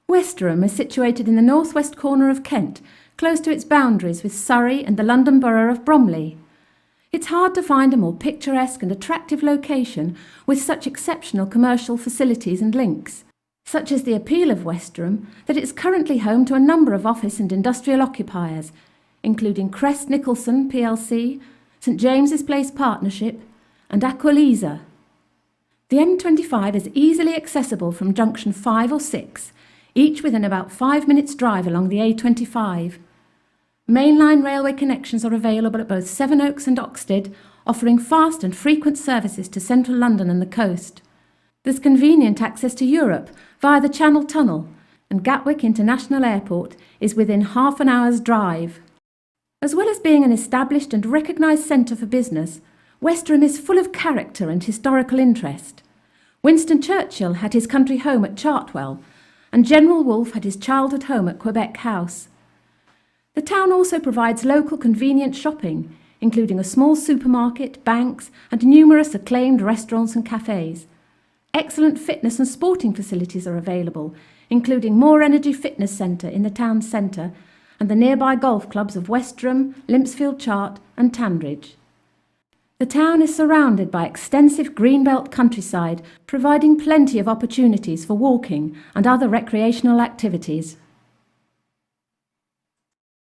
Westerham is situated in the northwest corner of Kent, close to its boundaries with Surrey and the London borough of Bromley. It's hard to find a more picturesque and attractive location with such exceptional commercial facilities and links. Such is the appeal of Westerham that it's currently home to a number of office and industrial occupiers, including Crest Nicholson plc, St James's Place Partnership and Aqualisa. The M25 is easily accessible from junction 5 or 6, each within about 5 minutes' drive along the A25. Mainline railway connections are available at both Sevenoaks and Oxted, offering fast and frequent services to central London and the coast. There's convenient access to Europe via the Channel Tunnel, and Gatwick International Airport is within half an hour's drive. As well as being an established and recognised centre for business, Westerham is full of character and historical interest. Winston Churchill had his country home at Chartwell, and General Wolfe had his childhood home at Quebec House. The town also provides local convenient shopping, including a small supermarket, banks, and numerous acclaimed restaurants and cafes. Excellent fitness and sporting facilities are available, including More Energy Fitness Centre in the town centre and the nearby golf clubs of Westerham, Limpsfield Chart and Tandridge. The town is surrounded by extensive greenbelt countryside, providing plenty of opportunities for walking and other recreational activities.